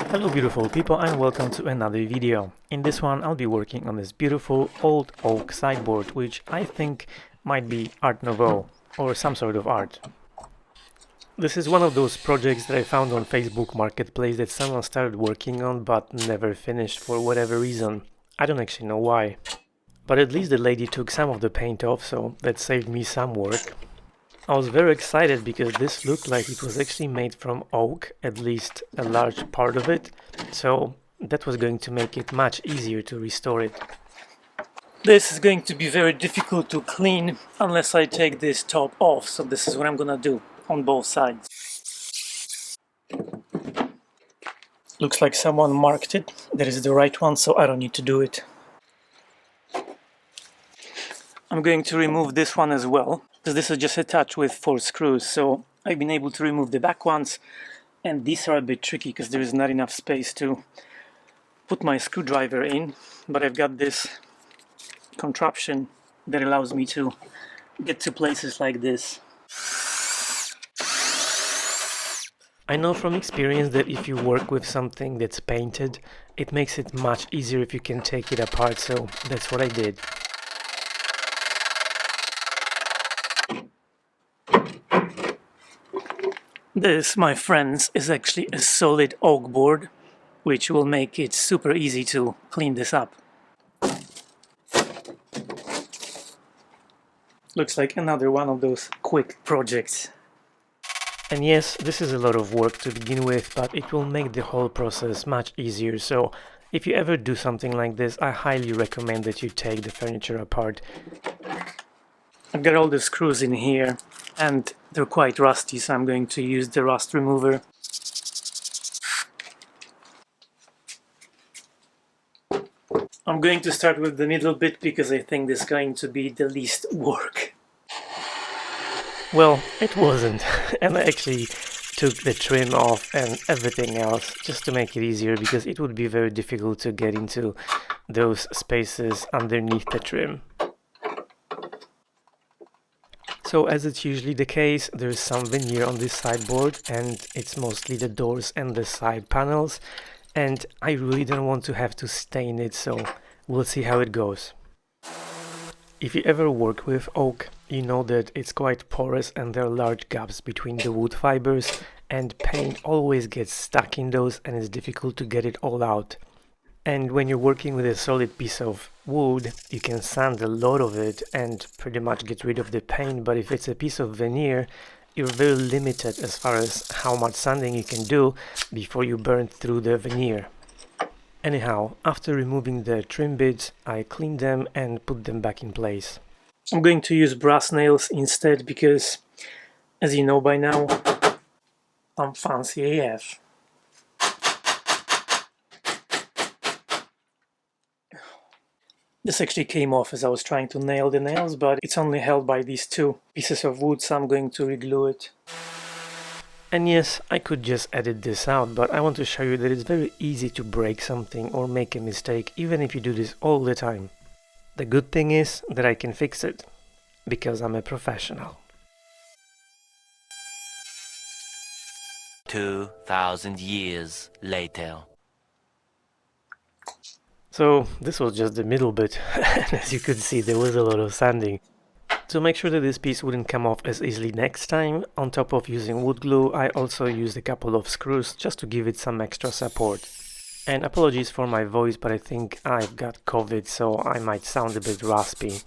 Hello beautiful people and welcome to another video. In this one I'll be working on this beautiful old oak sideboard, which I think might be Art Nouveau or some sort of art. This is one of those projects that I found on Facebook Marketplace that someone started working on but never finished for whatever reason. I don't actually know why. But at least the lady took some of the paint off, so that saved me some work. I was very excited because this looked like it was actually made from oak, at least a large part of it, so that was going to make it much easier to restore it. This is going to be very difficult to clean unless I take this top off, so this is what I'm gonna do on both sides. Looks like someone marked it, that is the right one, so I don't need to do it. I'm going to remove this one as well, because this is just attached with 4 screws, so I've been able to remove the back ones, and these are a bit tricky because there is not enough space to put my screwdriver in, but I've got this contraption that allows me to get to places like this. I know from experience that if you work with something that's painted, it makes it much easier if you can take it apart, so that's what I did. This, my friends, is actually a solid oak board, which will make it super easy to clean this up. Looks like another one of those quick projects. And yes, this is a lot of work to begin with, but it will make the whole process much easier, so if you ever do something like this, I highly recommend that you take the furniture apart. I've got all the screws in here, and they're quite rusty, so I'm going to use the rust remover. I'm going to start with the middle bit because I think this is going to be the least work. Well, it wasn't, and I actually took the trim off and everything else just to make it easier, because it would be very difficult to get into those spaces underneath the trim. So as it's usually the case, there's some veneer on this sideboard, and it's mostly the doors and the side panels, and I really don't want to have to stain it, so we'll see how it goes. If you ever work with oak, you know that it's quite porous and there are large gaps between the wood fibers, and paint always gets stuck in those and it's difficult to get it all out. And when you're working with a solid piece of wood, you can sand a lot of it and pretty much get rid of the paint, but if it's a piece of veneer, you're very limited as far as how much sanding you can do before you burn through the veneer. Anyhow, after removing the trim bits, I cleaned them and put them back in place. I'm going to use brass nails instead because, as you know by now, I'm fancy AF. This actually came off as I was trying to nail the nails, but it's only held by these 2 pieces of wood, so I'm going to reglue it. And yes, I could just edit this out, but I want to show you that it's very easy to break something or make a mistake, even if you do this all the time. The good thing is that I can fix it, because I'm a professional. 2,000 years later. So this was just the middle bit, and as you could see there was a lot of sanding. To make sure that this piece wouldn't come off as easily next time, on top of using wood glue, I also used a couple of screws just to give it some extra support. And apologies for my voice, but I think I've got COVID, so I might sound a bit raspy.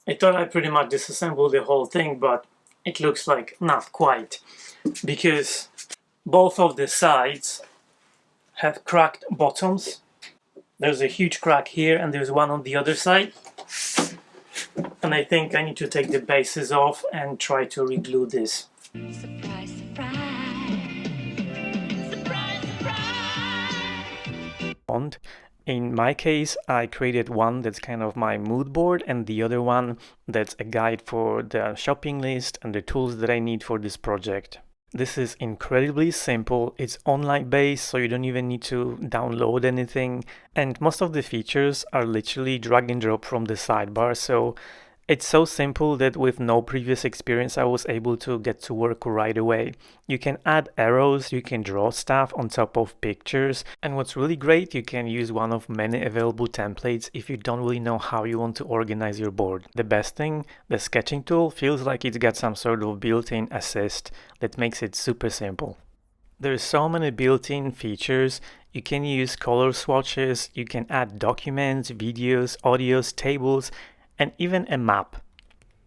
I thought I pretty much disassembled the whole thing, but it looks like not quite, because both of the sides have cracked bottoms. There's a huge crack here and there's one on the other side, and I think I need to take the bases off and try to reglue this. Surprise, surprise. Surprise, surprise. In my case, I created one that's kind of my mood board, and the other one that's a guide for the shopping list and the tools that I need for this project. This is incredibly simple. It's online based, so you don't even need to download anything, and most of the features are literally drag and drop from the sidebar, so It's so simple that with no previous experience I was able to get to work right away. You can add arrows, you can draw stuff on top of pictures, and what's really great, you can use one of many available templates if you don't really know how you want to organize your board. The best thing, the sketching tool feels like it's got some sort of built-in assist that makes it super simple. There's so many built-in features. You can use color swatches, you can add documents, videos, audios, tables, and even a map.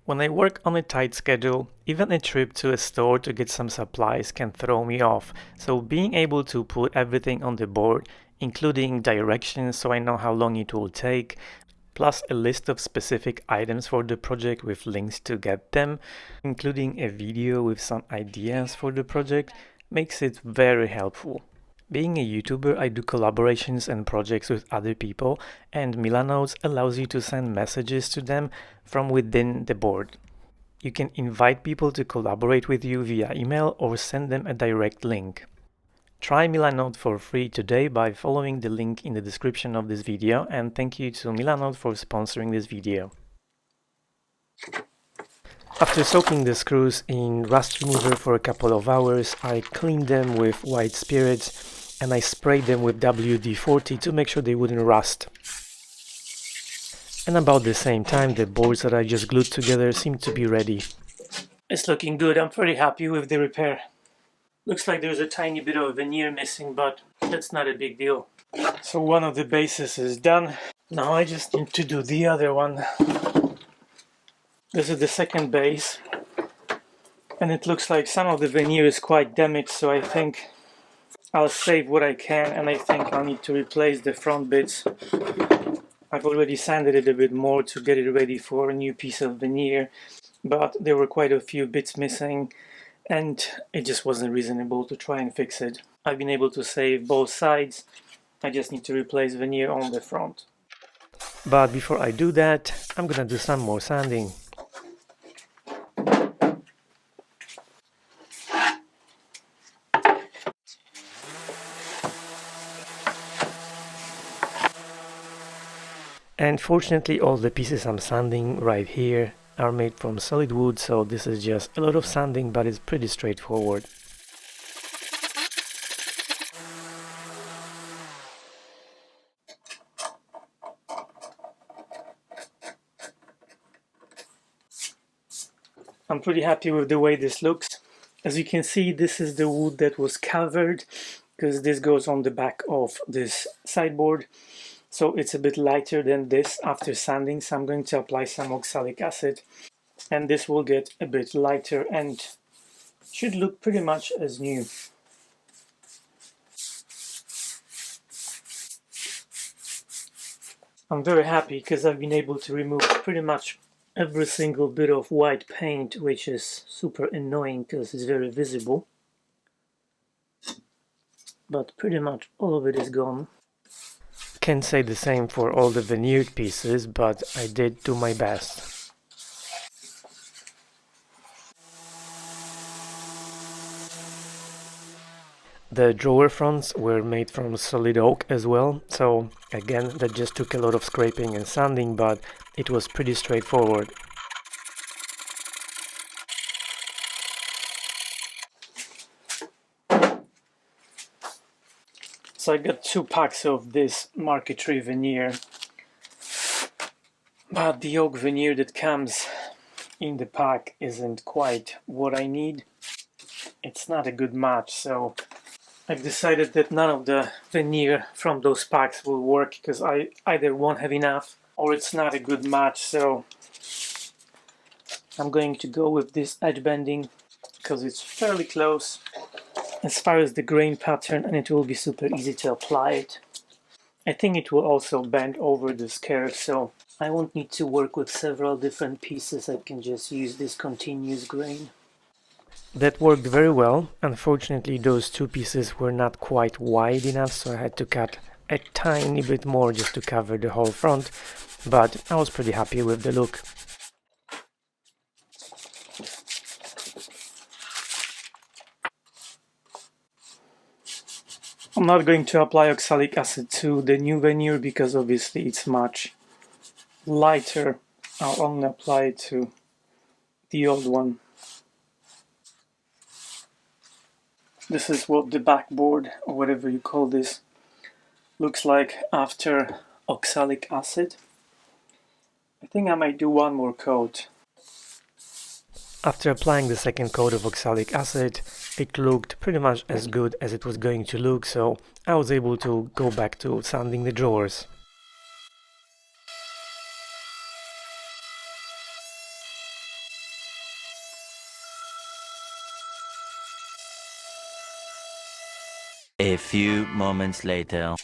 When I work on a tight schedule, even a trip to a store to get some supplies can throw me off, so being able to put everything on the board, including directions so I know how long it will take, plus a list of specific items for the project with links to get them, including a video with some ideas for the project, makes it very helpful. Being a YouTuber, I do collaborations and projects with other people, and Milanote allows you to send messages to them from within the board. You can invite people to collaborate with you via email or send them a direct link. Try Milanote for free today by following the link in the description of this video, and thank you to Milanote for sponsoring this video. After soaking the screws in rust remover for a couple of hours, I cleaned them with white spirits and I sprayed them with WD-40 to make sure they wouldn't rust. And about the same time, the boards that I just glued together seem to be ready. It's looking good, I'm pretty happy with the repair. Looks like there's a tiny bit of veneer missing, but that's not a big deal. So one of the bases is done. Now I just need to do the other one. This is the second base. And it looks like some of the veneer is quite damaged, so I think I'll save what I can, and I think I'll need to replace the front bits. I've already sanded it a bit more to get it ready for a new piece of veneer, but there were quite a few bits missing and it just wasn't reasonable to try and fix it. I've been able to save both sides, I just need to replace veneer on the front. But before I do that, I'm gonna do some more sanding. And fortunately all the pieces I'm sanding right here are made from solid wood, so this is just a lot of sanding, but it's pretty straightforward. I'm pretty happy with the way this looks. As you can see, this is the wood that was covered, because this goes on the back of this sideboard. So it's a bit lighter than this after sanding, so I'm going to apply some oxalic acid and this will get a bit lighter and should look pretty much as new. I'm very happy because I've been able to remove pretty much every single bit of white paint, which is super annoying because it's very visible. But pretty much all of it is gone. Can't say the same for all the veneered pieces, but I did do my best. The drawer fronts were made from solid oak as well, so again that just took a lot of scraping and sanding, but it was pretty straightforward. So I got 2 packs of this marquetry veneer, but the oak veneer that comes in the pack isn't quite what I need. It's not a good match, so I've decided that none of the veneer from those packs will work because I either won't have enough or it's not a good match, so I'm going to go with this edge bending because it's fairly close as far as the grain pattern and it will be super easy to apply it. I think it will also bend over the curve, so I won't need to work with several different pieces. I can just use this continuous grain. That worked very well. Unfortunately, those 2 pieces were not quite wide enough, so I had to cut a tiny bit more just to cover the whole front, but I was pretty happy with the look. I'm not going to apply oxalic acid to the new veneer because obviously it's much lighter I'll only apply it to the old one. This is what the backboard, or whatever you call this, looks like after oxalic acid. I think I might do one more coat. After applying the second coat of oxalic acid, it looked pretty much as good as it was going to look, so I was able to go back to sanding the drawers. A few moments later.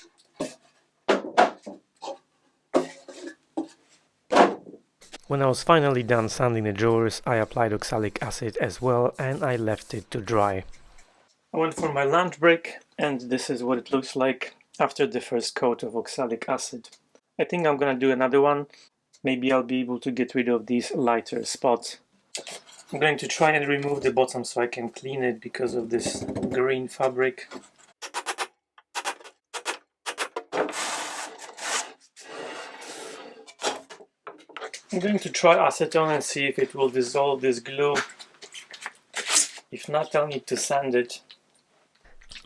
When I was finally done sanding the drawers, I applied oxalic acid as well and I left it to dry. I went for my lunch break and this is what it looks like after the first coat of oxalic acid. I think I'm gonna do another one. Maybe I'll be able to get rid of these lighter spots. I'm going to try and remove the bottom so I can clean it because of this green fabric. I'm going to try acetone and see if it will dissolve this glue. If not, I'll need to sand it.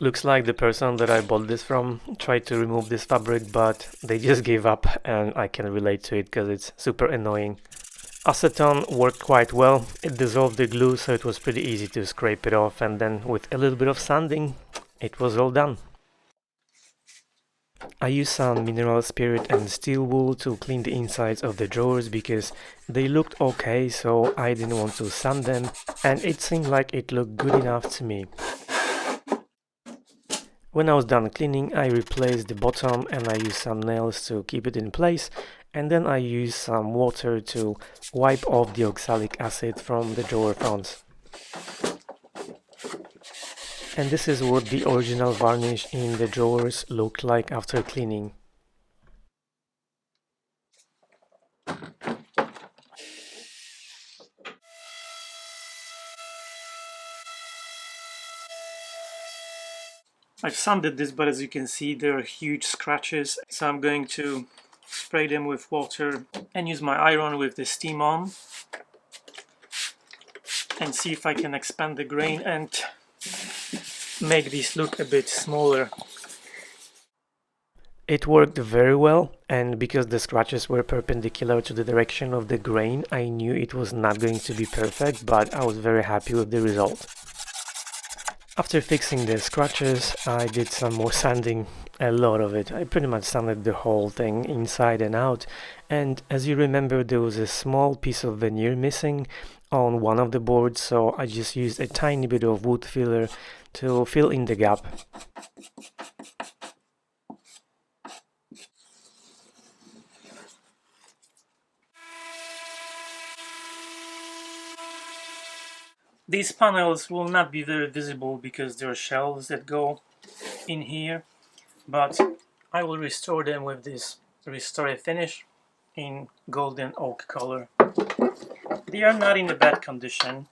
Looks like the person that I bought this from tried to remove this fabric, but they just gave up, and I can relate to it because it's super annoying. Acetone worked quite well. It dissolved the glue, so it was pretty easy to scrape it off, and then with a little bit of sanding, it was all done. I used some mineral spirit and steel wool to clean the insides of the drawers because they looked okay, so I didn't want to sand them, and it seemed like it looked good enough to me. When I was done cleaning, I replaced the bottom and I used some nails to keep it in place, and then I used some water to wipe off the oxalic acid from the drawer fronts. And this is what the original varnish in the drawers looked like after cleaning. I've sanded this, but as you can see there are huge scratches, so I'm going to spray them with water and use my iron with the steam on and see if I can expand the grain and make these look a bit smaller. It worked very well, and because the scratches were perpendicular to the direction of the grain, I knew it was not going to be perfect, but I was very happy with the result. After fixing the scratches, I did some more sanding, a lot of it. I pretty much sanded the whole thing inside and out, and as you remember there was a small piece of veneer missing on one of the boards, so I just used a tiny bit of wood filler to fill in the gap. These panels will not be very visible because there are shelves that go in here, but I will restore them with this Restore a Finish in golden oak color. They are not in a bad condition.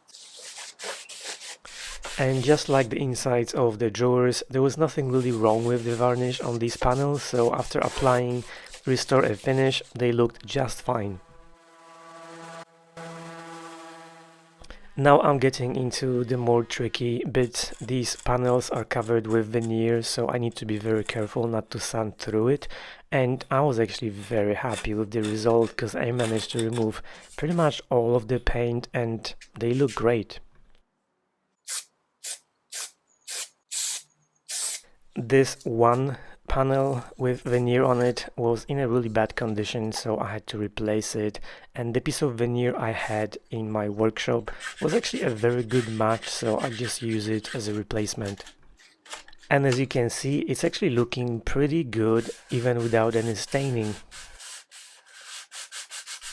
And just like the insides of the drawers, there was nothing really wrong with the varnish on these panels, so after applying Restore a Finish, they looked just fine. Now I'm getting into the more tricky bit. These panels are covered with veneer, so I need to be very careful not to sand through it. And I was actually very happy with the result because I managed to remove pretty much all of the paint and they look great. This one panel with veneer on it was in a really bad condition, so I had to replace it, and the piece of veneer I had in my workshop was actually a very good match, so I just used it as a replacement. And as you can see, it's actually looking pretty good even without any staining.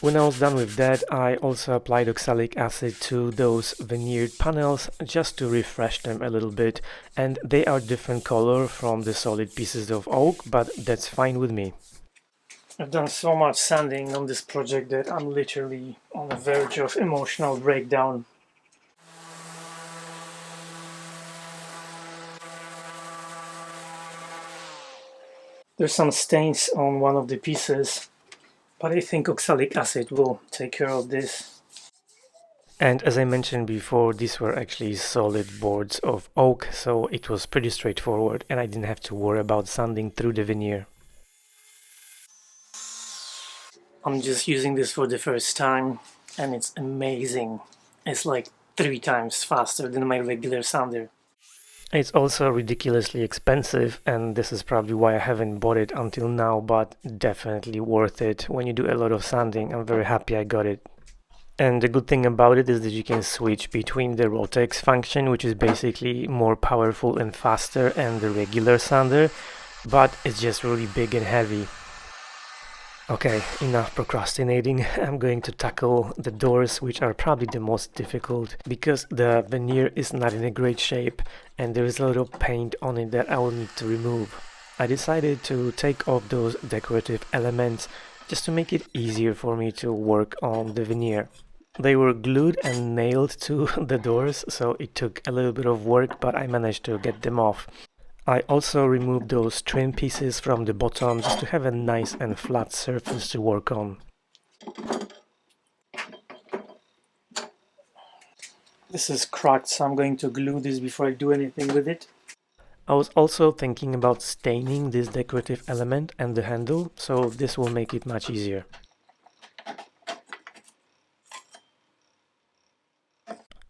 When I was done with that, I also applied oxalic acid to those veneered panels just to refresh them a little bit, and they are different color from the solid pieces of oak, but that's fine with me. I've done so much sanding on this project that I'm literally on the verge of emotional breakdown. There's some stains on one of the pieces, but I think oxalic acid will take care of this. And as I mentioned before, these were actually solid boards of oak, so it was pretty straightforward and I didn't have to worry about sanding through the veneer. I'm just using this for the first time and it's amazing. It's like 3 times faster than my regular sander. It's also ridiculously expensive, and this is probably why I haven't bought it until now, but definitely worth it. When you do a lot of sanding, I'm very happy I got it. And the good thing about it is that you can switch between the Rotex function, which is basically more powerful and faster, and the regular sander, but it's just really big and heavy. Okay, enough procrastinating. I'm going to tackle the doors, which are probably the most difficult because the veneer is not in a great shape and there is a lot of paint on it that I will need to remove. I decided to take off those decorative elements just to make it easier for me to work on the veneer. They were glued and nailed to the doors, so it took a little bit of work, but I managed to get them off. I also removed those trim pieces from the bottom just to have a nice and flat surface to work on. This is cracked, so I'm going to glue this before I do anything with it. I was also thinking about staining this decorative element and the handle, so this will make it much easier.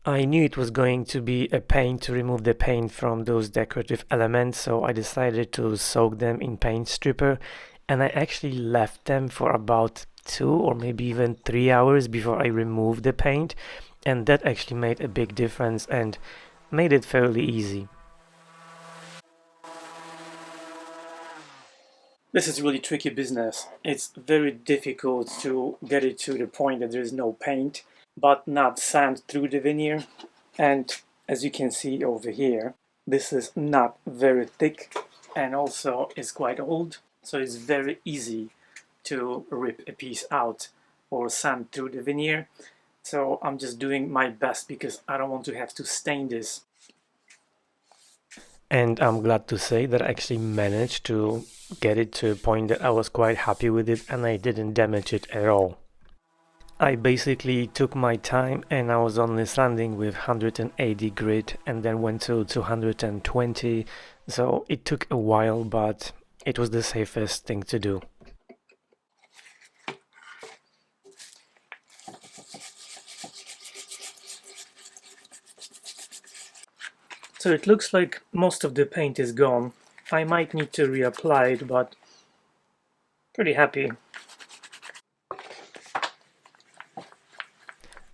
I knew it was going to be a pain to remove the paint from those decorative elements, so I decided to soak them in paint stripper, and I actually left them for about 2 or maybe even 3 hours before I removed the paint, and that actually made a big difference and made it fairly easy. This is really tricky business. It's very difficult to get it to the point that there is no paint, but not sand through the veneer. And as you can see over here, this is not very thick and also is quite old, so it's very easy to rip a piece out or sand through the veneer. So I'm just doing my best because I don't want to have to stain this. And I'm glad to say that I actually managed to get it to a point that I was quite happy with it and I didn't damage it at all. I basically took my time and I was only sanding with 180 grit and then went to 220, so it took a while, but it was the safest thing to do. So it looks like most of the paint is gone. I might need to reapply it, but pretty happy.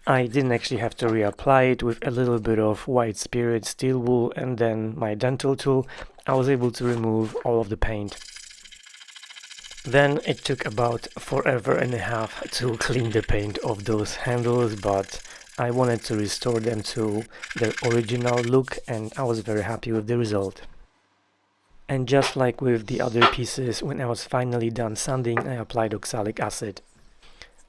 I didn't actually have to reapply it. With a little bit of white spirit steel wool and then my dental tool, I was able to remove all of the paint. Then it took about forever and a half to clean the paint off those handles, but I wanted to restore them to their original look and I was very happy with the result. And just like with the other pieces, when I was finally done sanding, I applied oxalic acid.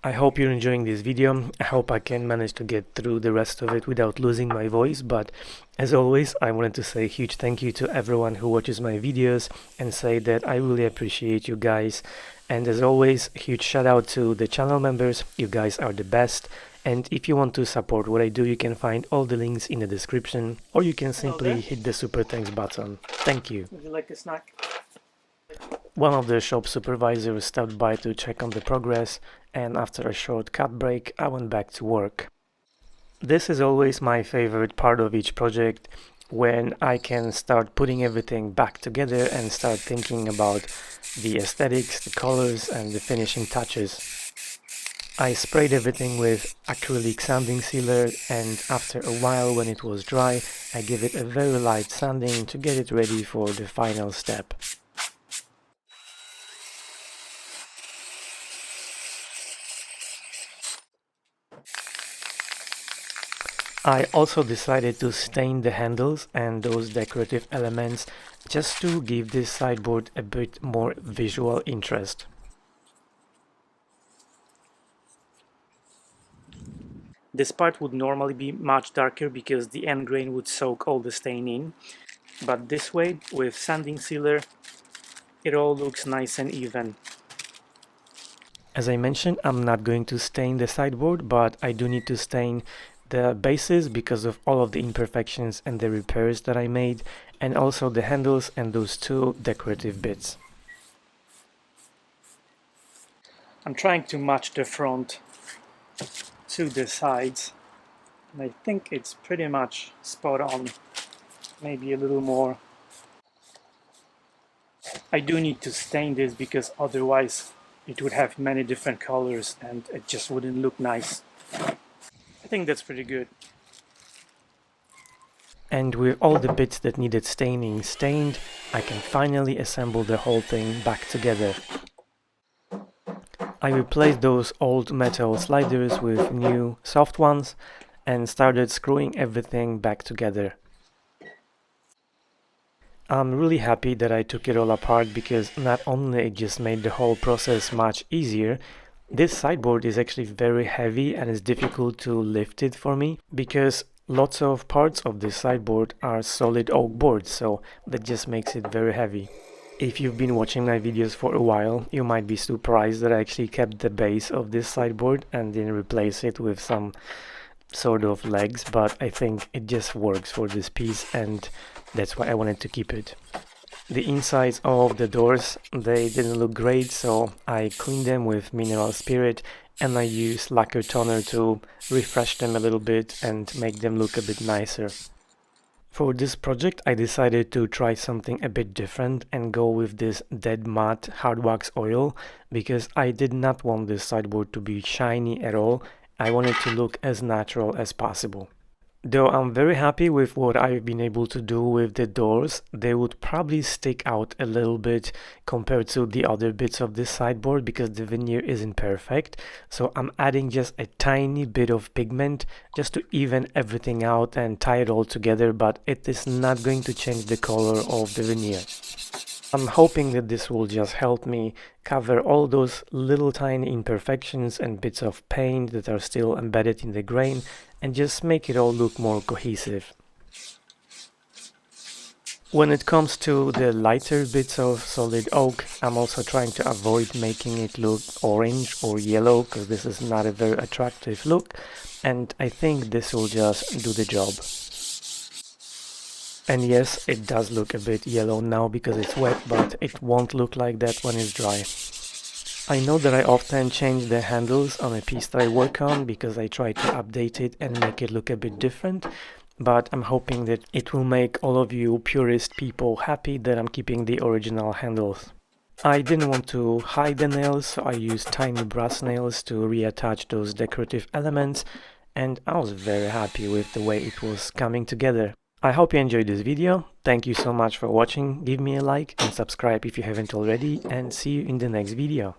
I hope you're enjoying this video. I hope I can manage to get through the rest of it without losing my voice, but as always I wanted to say a huge thank you to everyone who watches my videos and say that I really appreciate you guys. And as always, a huge shout out to the channel members. You guys are the best. And if you want to support what I do, you can find all the links in the description, or you can simply hit the super thanks button. Thank you. Would you like a snack? One of the shop supervisors stopped by to check on the progress, and after a short cut break I went back to work. This is always my favorite part of each project, when I can start putting everything back together and start thinking about the aesthetics, the colors and the finishing touches. I sprayed everything with acrylic sanding sealer, and after a while when it was dry I gave it a very light sanding to get it ready for the final step. I also decided to stain the handles and those decorative elements just to give this sideboard a bit more visual interest. This part would normally be much darker because the end grain would soak all the stain in, but this way with sanding sealer it all looks nice and even. As I mentioned, I'm not going to stain the sideboard, but I do need to stain the bases because of all of the imperfections and the repairs that I made, and also the handles and those two decorative bits. I'm trying to match the front to the sides, and I think it's pretty much spot on, maybe a little more. I do need to stain this because otherwise it would have many different colors and it just wouldn't look nice. I think that's pretty good. And with all the bits that needed staining stained, I can finally assemble the whole thing back together. I replaced those old metal sliders with new soft ones and started screwing everything back together. I'm really happy that I took it all apart because not only it just made the whole process much easier, this sideboard is actually very heavy and it's difficult to lift it for me because lots of parts of this sideboard are solid oak boards, so that just makes it very heavy. If you've been watching my videos for a while, you might be surprised that I actually kept the base of this sideboard and didn't replace it with some sort of legs, but I think it just works for this piece and that's why I wanted to keep it. The insides of the doors, they didn't look great, so I cleaned them with mineral spirit and I used lacquer toner to refresh them a little bit and make them look a bit nicer. For this project I decided to try something a bit different and go with this dead matte hard wax oil because I did not want this sideboard to be shiny at all. I wanted to look as natural as possible. Though I'm very happy with what I've been able to do with the doors, they would probably stick out a little bit compared to the other bits of this sideboard because the veneer isn't perfect. So I'm adding just a tiny bit of pigment just to even everything out and tie it all together, but it is not going to change the color of the veneer. I'm hoping that this will just help me cover all those little tiny imperfections and bits of paint that are still embedded in the grain and just make it all look more cohesive. When it comes to the lighter bits of solid oak, I'm also trying to avoid making it look orange or yellow because this is not a very attractive look, and I think this will just do the job. And yes, it does look a bit yellow now because it's wet, but it won't look like that when it's dry. I know that I often change the handles on a piece that I work on because I try to update it and make it look a bit different, but I'm hoping that it will make all of you purist people happy that I'm keeping the original handles. I didn't want to hide the nails, so I used tiny brass nails to reattach those decorative elements, and I was very happy with the way it was coming together. I hope you enjoyed this video. Thank you so much for watching. Give me a like and subscribe if you haven't already, and see you in the next video.